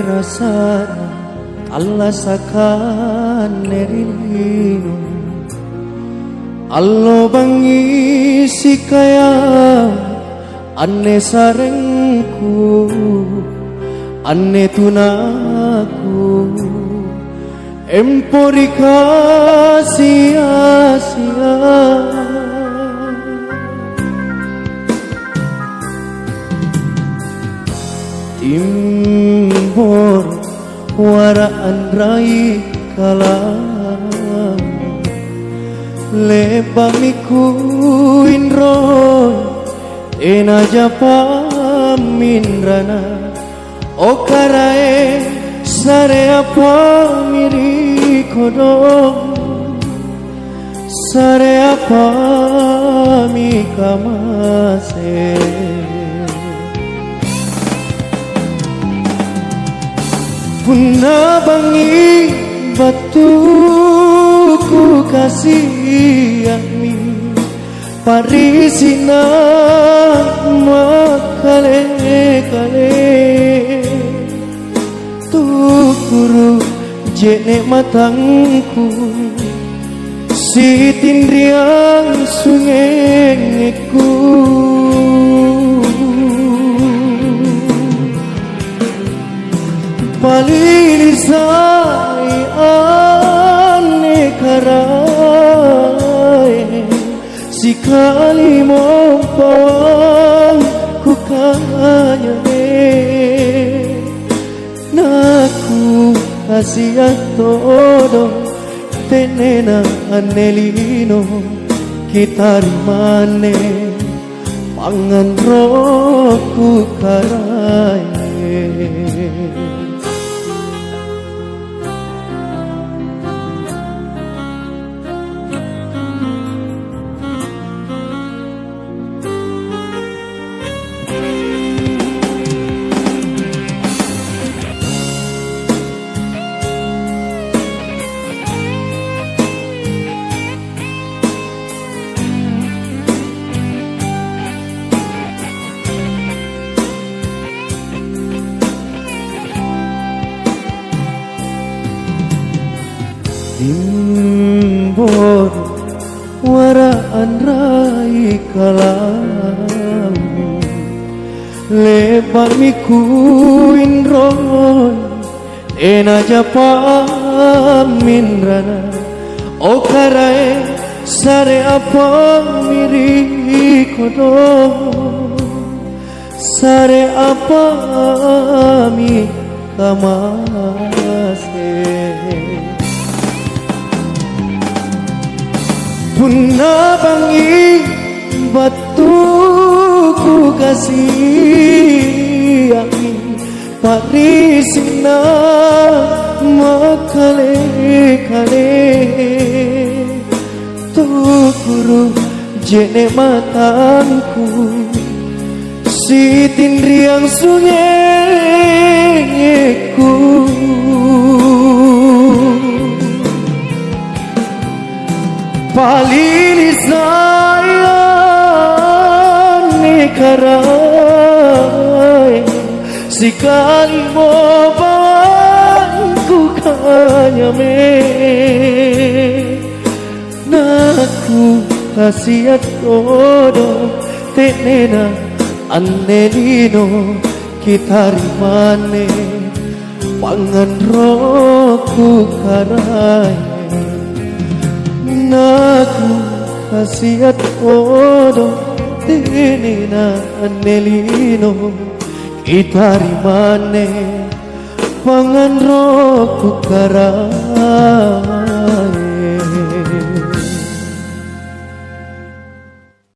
rasana Allah sakan nerino allo bangi sikaya anne sarengku anne tunaku emporika sia-sia timbor waraan rai kalam lebamiku inron ena japa minrana okarae sare apa miri kodong sare apa mi kamase punna bangi batuku kasih yakni parisina makale-kale tukuru jene matangku si tindriang sungengiku palilisai ane karai sikali mompawang ku kanya naku kasihan todo tenena anelino kita rimane pangan roku karai timbor waraan rai kalam lebamiku inron ena japa minrana okarae sare apa miri kodong sare apa mi kamase punna bangi batuku kasih yakin parisina makale-kale tukuru jene matangku si tindriang sunyengiku palilisai karai sikali mobangku kanyame naku kasihat todo tenena anelino kita rimane pangan roku karai naku kasihat todo tenena anelino kita rimane pangan roku karai